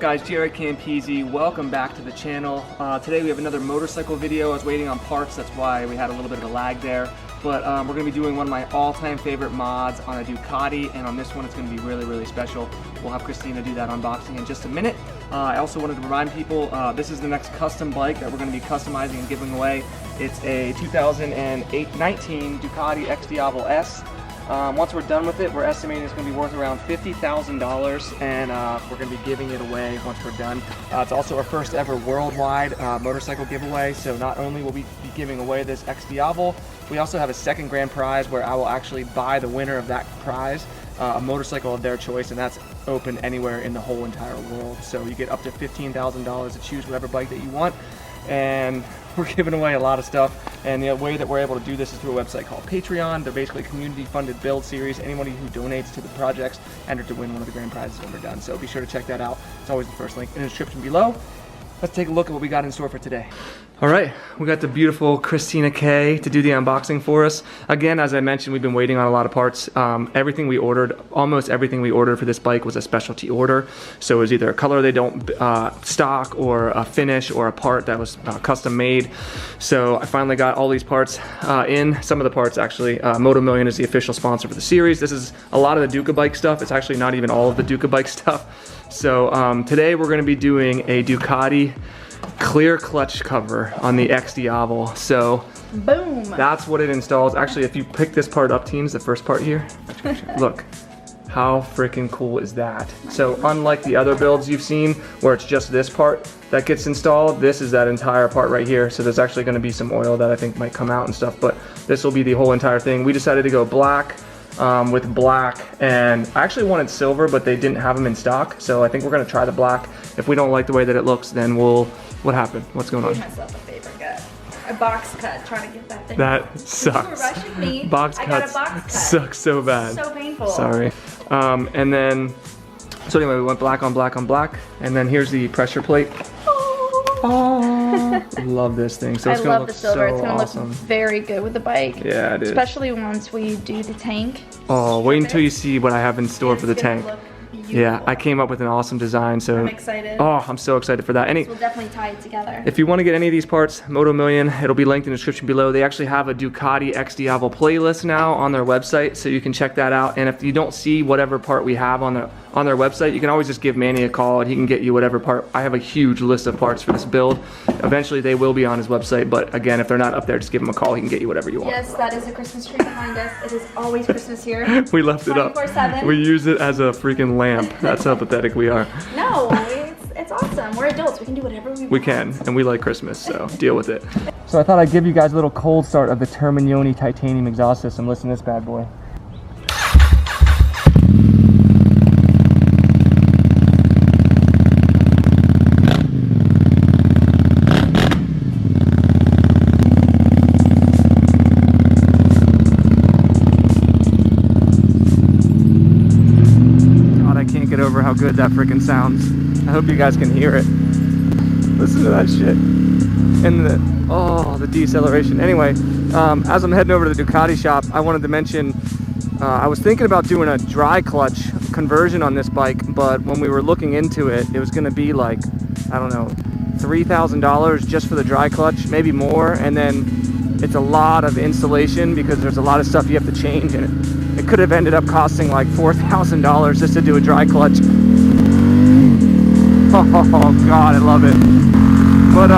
up guys, JaretCampisi, welcome back to the channel. Today we have another motorcycle video. I was waiting on parts, that's why we had a little bit of a lag there. But we're going to be doing one of my all-time favorite mods on a Ducati, and on this one it's going to be really, really special. We'll have Christina do that unboxing in just a minute. I also wanted to remind people, this is the next custom bike that we're going to be customizing and giving away. It's a 2019 Ducati Xdiavel S. Once we're done with it, we're estimating it's going to be worth around $50,000, and we're going to be giving it away once we're done. It's also our first ever worldwide motorcycle giveaway, so not only will we be giving away this Xdiavel, we also have a second grand prize where I will actually buy the winner of that prize a motorcycle of their choice, and that's open anywhere in the whole entire world. So you get up to $15,000 to choose whatever bike that you want, and we're giving away a lot of stuff. And the way that we're able to do this is through a website called Patreon. They're basically a community-funded build series. Anybody who donates to the projects entered to win one of the grand prizes when we're done. So be sure to check that out. It's always the first link in the description below. Let's take a look at what we got in store for today. All right, we got the beautiful Christina K to do the unboxing for us. Again, as I mentioned, we've been waiting on a lot of parts. Everything we ordered, almost everything we ordered for this bike was a specialty order. So it was either a color they don't stock, or a finish, or a part that was custom made. So I finally got all these parts in. Some of the parts actually, Moto Million is the official sponsor for the series. This is a lot of the Duca bike stuff. It's actually not even all of the Duca bike stuff. So today we're going to be doing a Ducati clear clutch cover on the Xdiavel. So boom, that's what it installs. Actually, if you pick this part up, teams, the first part here, look how freaking cool is that. So unlike the other builds you've seen where it's just this part that gets installed, this is that entire part right here. So there's actually going to be some oil that I think might come out and stuff, but this will be the whole entire thing. We decided to go black with black, and I actually wanted silver, but they didn't have them in stock, so I think we're gonna try the black. If we don't like the way that it looks, then we'll, what happened? What's going on? I gave myself a favor cut. A box cut, trying to get that thing. That sucks. You were rushing me. Box I got cuts a box cut. suck so bad. So painful. Sorry. And then, so anyway, we went black on black on black, and then here's the pressure plate. Oh, love this thing. So it's I gonna love look the silver. so it's gonna awesome. look very good with the bike. Yeah, it is. Especially once we do the tank. Oh, wait until you see what I have in store for the tank. Yeah, I came up with an awesome design, so I'm excited. Oh, I'm so excited for that. We'll definitely tie it together. If you want to get any of these parts, Moto Million, it'll be linked in the description below. They actually have a Ducati Xdiavel playlist now on their website, so you can check that out. And if you don't see whatever part we have on their website, you can always just give Manny a call and he can get you whatever part. I have a huge list of parts for this build. Eventually they will be on his website, but again, if they're not up there, just give him a call. He can get you whatever you want. Yes, that is a Christmas tree behind us. It is always Christmas here. We left it up. 24/7. We use it as a freaking lamp. That's how pathetic we are. No, it's awesome. We're adults. We can do whatever we want. We can, and we like Christmas, so deal with it. So I thought I'd give you guys a little cold start of the Terminioni titanium exhaust system. Listen to this bad boy. Over how good that freaking sounds. I hope you guys can hear it. Listen to that shit. And the deceleration. Anyway, as I'm heading over to the Ducati shop, I wanted to mention I was thinking about doing a dry clutch conversion on this bike, but when we were looking into it, it was going to be like, I don't know, $3,000 just for the dry clutch, maybe more, and then it's a lot of installation because there's a lot of stuff you have to change in it. It could have ended up costing like $4,000 just to do a dry clutch. Oh God, I love it. But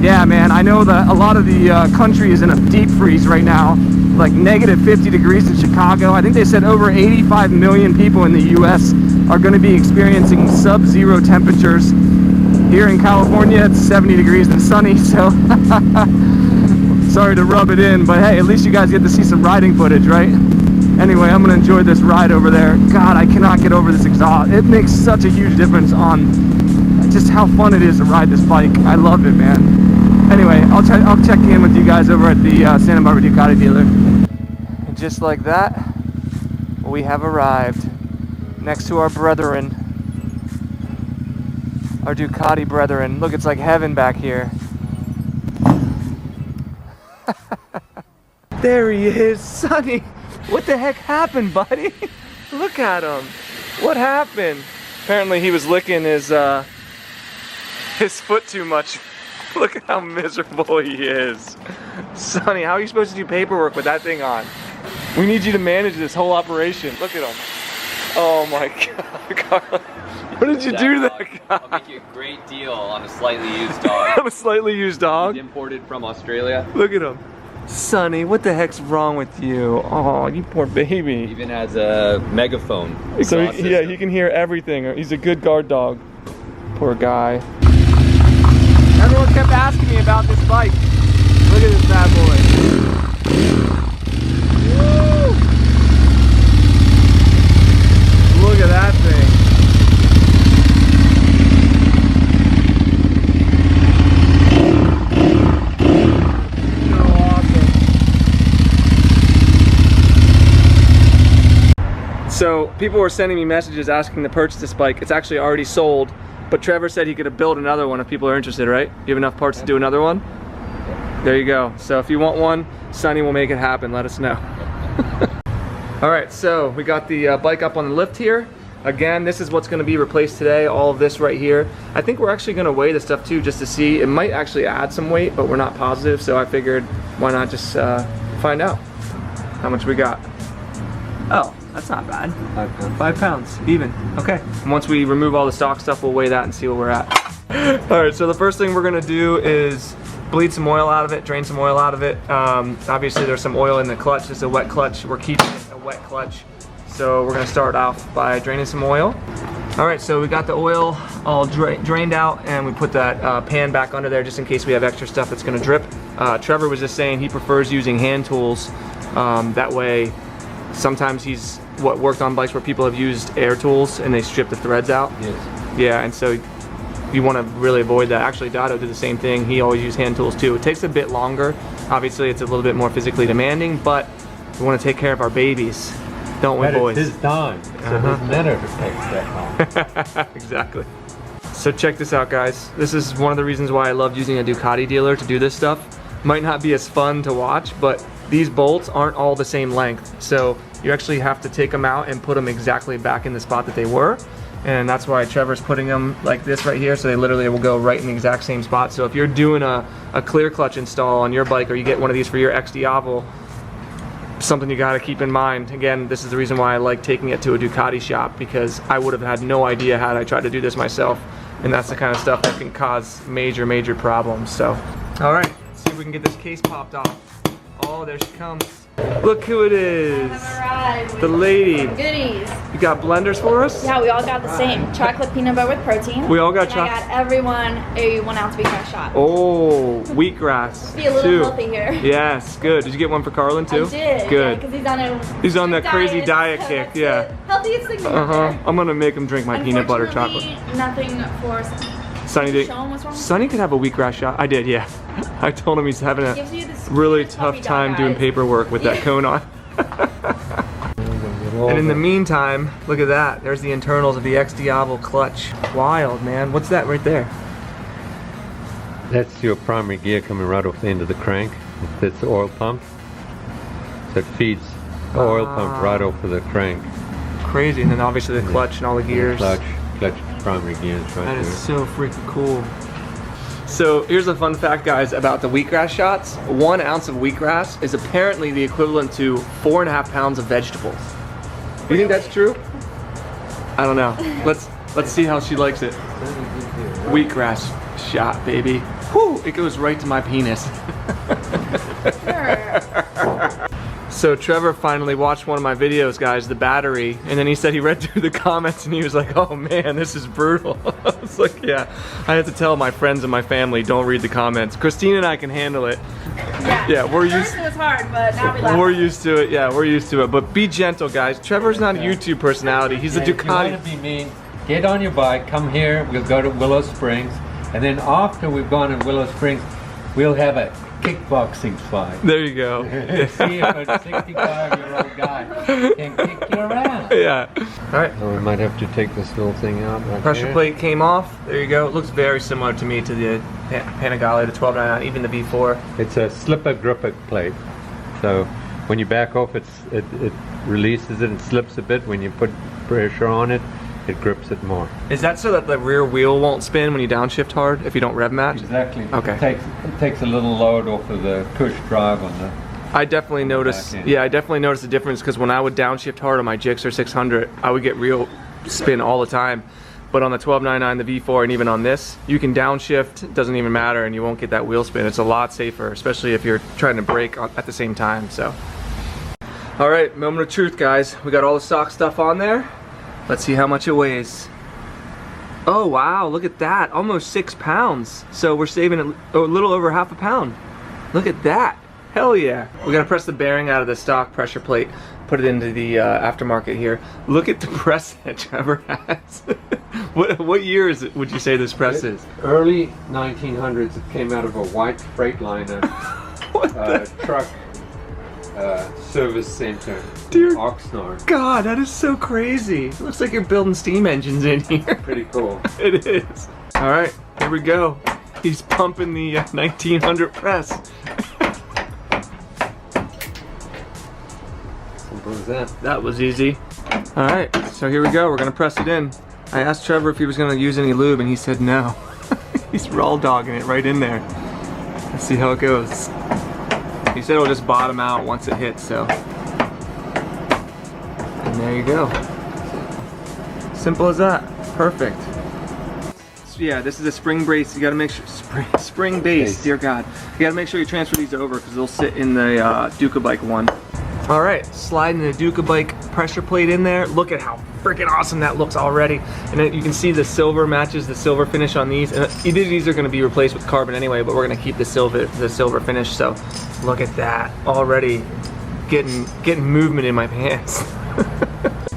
yeah, man, I know that a lot of the country is in a deep freeze right now, like negative 50 degrees in Chicago. I think they said over 85 million people in the US are going to be experiencing sub-zero temperatures. Here in California, it's 70 degrees and sunny, so sorry to rub it in, but hey, at least you guys get to see some riding footage, right? Anyway, I'm gonna enjoy this ride over there. God, I cannot get over this exhaust. It makes such a huge difference on just how fun it is to ride this bike. I love it, man. Anyway, I'll check in with you guys over at the Santa Barbara Ducati dealer. And just like that, we have arrived next to our brethren, our Ducati brethren. Look, it's like heaven back here. There he is, Sonny. What the heck happened, buddy? Look at him. What happened? Apparently he was licking his foot too much. Look at how miserable he is. Sonny, how are you supposed to do paperwork with that thing on? We need you to manage this whole operation. Look at him. Oh my God, Carl. What did you do to that guy? I'll make you a great deal on a slightly used dog. On a slightly used dog? He's imported from Australia. Look at him. Sonny, what the heck's wrong with you? Oh, you poor baby. Even has a megaphone. So yeah, he can hear everything. He's a good guard dog. Poor guy. Everyone kept asking me about this bike. Look at this bad boy. Woo! Look at that thing. So awesome. So people were sending me messages asking to purchase this bike. It's actually already sold. But Trevor said he could have built another one if people are interested, right? You have enough parts to do another one? There you go. So if you want one, Sonny will make it happen. Let us know. All right, so we got the bike up on the lift here. Again, this is what's going to be replaced today, all of this right here. I think we're actually going to weigh the stuff too, just to see. It might actually add some weight, but we're not positive, so I figured why not just find out how much we got. Oh. That's not bad. 5 pounds. 5 pounds, even. Okay. And once we remove all the stock stuff, we'll weigh that and see where we're at. All right, so the first thing we're gonna do is bleed some oil out of it, drain some oil out of it. Obviously there's some oil in the clutch. It's a wet clutch. We're keeping it a wet clutch. So we're gonna start off by draining some oil. All right, so we got the oil all drained out, and we put that pan back under there just in case we have extra stuff that's gonna drip. Trevor was just saying he prefers using hand tools. That way, sometimes he's worked on bikes where people have used air tools and they strip the threads out. Yes. Yeah, and so you want to really avoid that. Actually, Dado did the same thing. He always used hand tools too. It takes a bit longer. Obviously, it's a little bit more physically demanding, but we want to take care of our babies, don't we, boys? It's his dime, so it doesn't matter if it takes that long. Exactly. So check this out, guys. This is one of the reasons why I love using a Ducati dealer to do this stuff. Might not be as fun to watch, but these bolts aren't all the same length. So you actually have to take them out and put them exactly back in the spot that they were. And that's why Trevor's putting them like this right here, so they literally will go right in the exact same spot. So if you're doing a clear clutch install on your bike, or you get one of these for your Xdiavel, something you gotta keep in mind. Again, this is the reason why I like taking it to a Ducati shop, because I would have had no idea had I tried to do this myself. And that's the kind of stuff that can cause major, major problems. So, all right, let's see if we can get this case popped off. Oh, there she comes. Look who it is. The lady. Goodies. You got blenders for us? Yeah, we all got the same. Chocolate peanut butter with protein. We all got and I got everyone a 1 ounce wheatgrass shot. Oh, wheatgrass. Be a little healthy here. Yes, good. Did you get one for Carlin too? I did. Good. Because He's on that crazy diet kick. Yeah. Healthiest thing. I'm gonna make him drink my peanut butter chocolate. Nothing for Sonny did. Show him what's wrong. Sonny could have a wheatgrass shot. I did, yeah. I told him he's having a really tough time doing paperwork with that cone on. And in the meantime, look at that. There's the internals of the Xdiavel clutch. Wild, man. What's that right there? That's your primary gear coming right off the end of the crank. That's the oil pump. So it feeds the oil pump right off of the crank. Crazy. And then obviously the clutch and all the gears. Clutch primary gears right That there. is so freaking cool. So here's a fun fact, guys, about the wheatgrass shots. 1 ounce of wheatgrass is apparently the equivalent to 4.5 pounds of vegetables. Do you think that's true? I don't know. Let's see how she likes it. Wheatgrass shot, baby. Whew, it goes right to my penis. So Trevor finally watched one of my videos, guys, the battery, and then he said he read through the comments and he was like, oh man, this is brutal. I was like, yeah, I have to tell my friends and my family, don't read the comments. Christine and I can handle it. Yeah, we're used to it. It was hard, but now we laugh. We're used to it, yeah, we're used to it. But be gentle, guys. Trevor's not a YouTube personality, he's a If you want Ducati. to be mean, get on your bike, come here, we'll go to Willow Springs, and then after we've gone in Willow Springs, we'll have a kickboxing fight. There you go. See if a 65-year-old guy can kick you around. Yeah. All right. So we might have to take this little thing out. Right Pressure there. plate came off. There you go. It looks very similar to me to the Panigale, the 1299, even the V4. It's a slipper gripper plate. So when you back off, it releases it and slips a bit. When you put pressure on it, it grips it more. Is that so that the rear wheel won't spin when you downshift hard if you don't rev match? Exactly. Okay. It takes a little load off of the push drive on the. I definitely noticed. Yeah, I definitely noticed the difference because when I would downshift hard on my Gixxer 600, I would get real spin all the time. But on the 1299, the V4, and even on this, you can downshift. It doesn't even matter, and you won't get that wheel spin. It's a lot safer, especially if you're trying to brake at the same time. So, all right, moment of truth, guys. We got all the stock stuff on there. Let's see how much it weighs. Oh wow, look at that, almost 6 pounds. So we're saving a little over half a pound. Look at that. Hell yeah. We gotta press the bearing out of the stock pressure plate, put it into the aftermarket here. Look at the press that Trevor has. What year would you say this press is? Early 1900s. It came out of a white Freightliner truck service center. Dear Oxnard. God, that is so crazy. It looks like you're building steam engines in here. Pretty cool. It is. All right, here we go. He's pumping the 1900 press. Simple as that. That was easy. All right, so here we go. We're gonna press it in. I asked Trevor if he was gonna use any lube, and he said no. He's raw dogging it right in there. Let's see how it goes. He said it'll just bottom out once it hits, so. And there you go. Simple as that. Perfect. So yeah, this is a spring brace. You gotta make sure, spring base, dear God. You gotta make sure you transfer these over because they'll sit in the Duca Bike one. All right, sliding the Duca Bike pressure plate in there. Look at how freaking awesome that looks already. And then you can see the silver matches the silver finish on these. And these are gonna be replaced with carbon anyway, but we're gonna keep the silver finish. So look at that, already getting movement in my pants.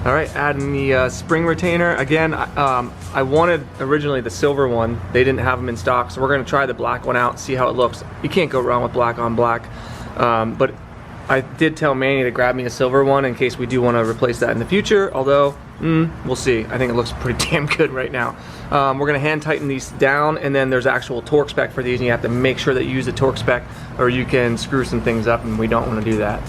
All right, adding the spring retainer. Again, I wanted originally the silver one. They didn't have them in stock, so we're gonna try the black one out, see how it looks. You can't go wrong with black on black. But I did tell Manny to grab me a silver one in case we do want to replace that in the future, although, we'll see. I think it looks pretty damn good right now. We're going to hand tighten these down, and then there's actual torque spec for these, and you have to make sure that you use the torque spec, or you can screw some things up, and we don't want to do that.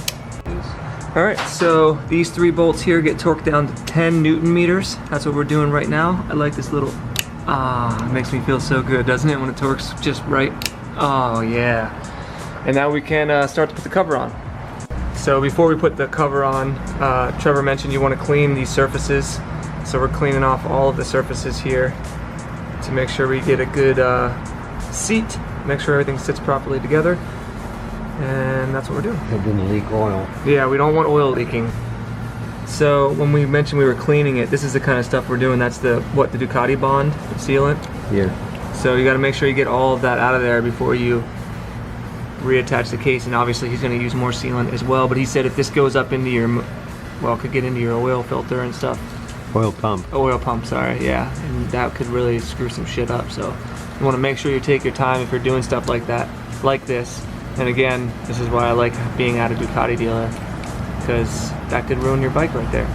All right, so these 3 bolts here get torqued down to 10 Newton meters. That's what we're doing right now. I like this little, it makes me feel so good, doesn't it, when it torques just right? Oh, yeah. And now we can start to put the cover on. So before we put the cover on, Trevor mentioned you want to clean these surfaces. So we're cleaning off all of the surfaces here to make sure we get a good seat, make sure everything sits properly together. And that's what we're doing. It didn't leak oil. Yeah, we don't want oil leaking. So when we mentioned we were cleaning it, this is the kind of stuff we're doing. That's the Ducati Bond sealant. Yeah. So you got to make sure you get all of that out of there before you reattach the case, and obviously he's going to use more sealant as well, but he said if this goes up into your, well, it could get into your oil filter and stuff. Oil pump. Oil pump, sorry, yeah, and that could really screw some shit up, so you want to make sure you take your time if you're doing stuff like that, like this. And again, this is why I like being at a Ducati dealer, because that could ruin your bike right there.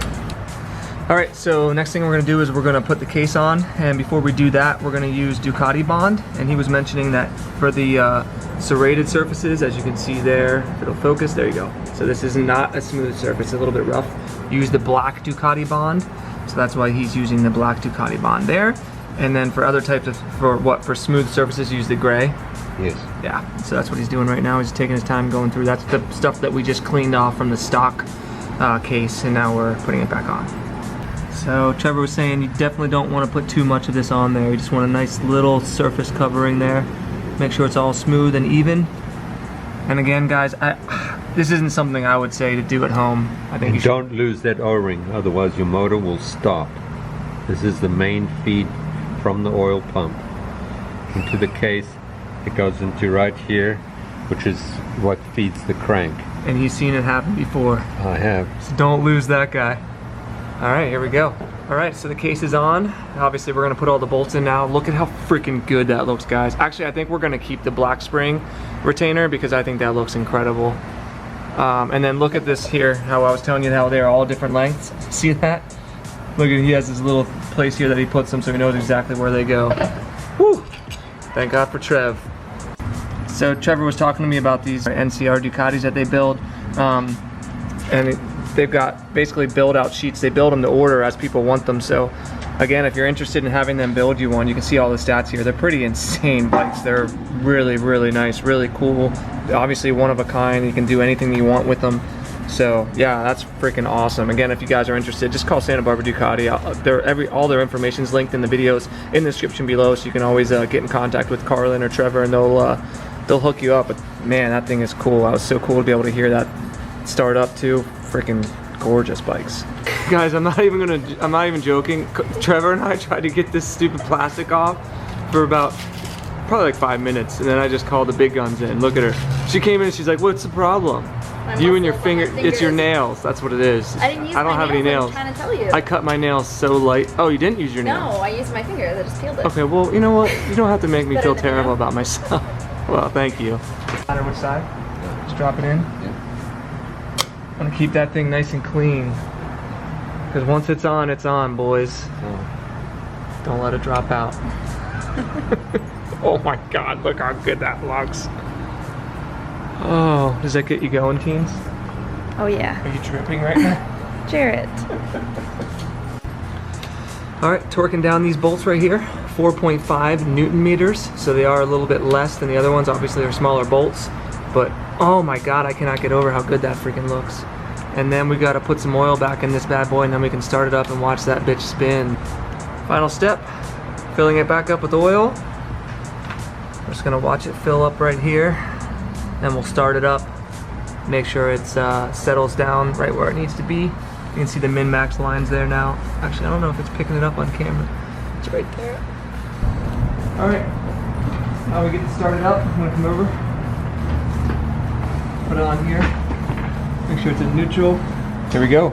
Alright, so next thing we're going to do is we're going to put the case on, and before we do that, we're going to use Ducati Bond, and he was mentioning that for the serrated surfaces, as you can see there, if it'll focus, there you go. So this is not a smooth surface, it's a little bit rough. Use the black Ducati Bond, so that's why he's using the black Ducati Bond there. And then for other types of, for smooth surfaces, use the gray. Yes. Yeah, so that's what he's doing right now. He's taking his time going through. That's the stuff that we just cleaned off from the stock case, and now we're putting it back on. So Trevor was saying you definitely don't want to put too much of this on there. You just want a nice little surface covering there. Make sure it's all smooth and even. And again, guys, this isn't something I would say to do at home. I think you should. Don't lose that O-ring, otherwise your motor will stop. This is the main feed from the oil pump into the case. It goes into right here, which is what feeds the crank. And he's seen it happen before. I have. So don't lose that guy. All right, here we go. All right, so the case is on. Obviously, we're gonna put all the bolts in now. Look at how freaking good that looks, guys. Actually, I think we're gonna keep the black spring retainer because I think that looks incredible. And then look at this here, how I was telling you how they're all different lengths. See that? Look at, he has this little place here that he puts them so he knows exactly where they go. Woo! Thank God for Trev. So Trevor was talking to me about these NCR Ducatis that they build. They've got basically build out sheets. They build them to order as people want them. So Again, if you're interested in having them build you one, you can see all the stats here. They're pretty insane bikes. They're really, really nice, really cool. Obviously one of a kind. You can do anything you want with them. So yeah, that's freaking awesome. Again, if you guys are interested, just call Santa Barbara Ducati. All their information is linked in the videos in the description below, so you can always get in contact with Carlin or Trevor, and they'll hook you up. But man, that thing is cool. That was so cool to be able to hear that start up too. Freaking gorgeous bikes. Guys, I'm not even joking. Trevor and I tried to get this stupid plastic off for about probably like 5 minutes, and then I just called the big guns in. Look at her. She came in and she's like, "What's the problem?" You and your finger, it's your nails. That's what it is. I didn't use I don't have any nails. I'm trying to tell you. I cut my nails so light. Oh, you didn't use your nails? No, I used my fingers. I just peeled it. Okay, well, you know what? You don't have to make me Better feel than terrible you. about myself. Well, thank you. No matter which side, just drop it in. Yeah. I'm gonna keep that thing nice and clean. Because once it's on, boys. Don't let it drop out. Oh my God, look how good that looks. Oh, does that get you going, teens? Oh yeah. Are you tripping right now? Jaret. All right, torquing down these bolts right here, 4.5 Newton meters. So they are a little bit less than the other ones. Obviously they're smaller bolts, but oh my God, I cannot get over how good that freaking looks. And then we gotta put some oil back in this bad boy, and then we can start it up and watch that bitch spin. Final step, filling it back up with oil. We're just gonna watch it fill up right here. Then we'll start it up, make sure it settles down right where it needs to be. You can see the min-max lines there now. Actually, I don't know if it's picking it up on camera. It's right there. All right, now we get it started up. I'm gonna come over, put it on here. Make sure it's in neutral. Here we go.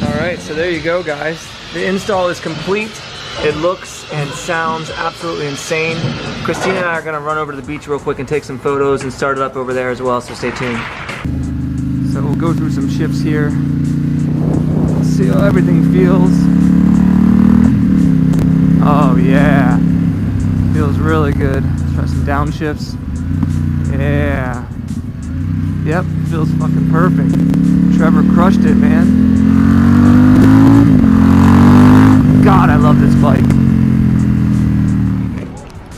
Alright, so there you go, guys. The install is complete. It looks and sounds absolutely insane. Christina and I are gonna run over to the beach real quick and take some photos and start it up over there as well, so stay tuned. So we'll go through some shifts here. See how everything feels. Oh yeah, feels really good. Let's try some downshifts. Yeah, yep, feels fucking perfect. Trevor crushed it, man. God, I love this bike.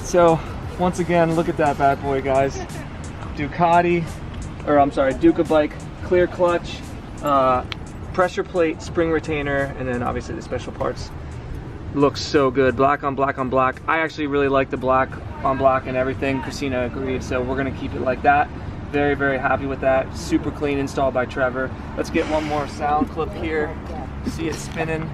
So once again, look at that bad boy, guys. Ducati, or I'm sorry, Duca bike, clear clutch, pressure plate, spring retainer, and then obviously the special parts. Looks so good. Black on black on black. I actually really like the black on black and everything. Christina agreed, so we're gonna keep it like that. Very, very happy with that. Super clean install by Trevor. Let's get one more sound clip here. See it spinning.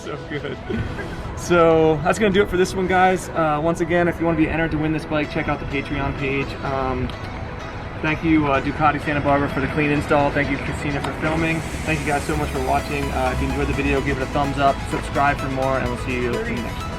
So good. So that's gonna do it for this one, guys. Once again, if you want to be entered to win this bike, check out the Patreon page. Thank you Ducati Santa Barbara for the clean install. Thank you Christina for filming. Thank you guys so much for watching. If you enjoyed the video, give it a thumbs up, subscribe for more, and we'll see you in the next one.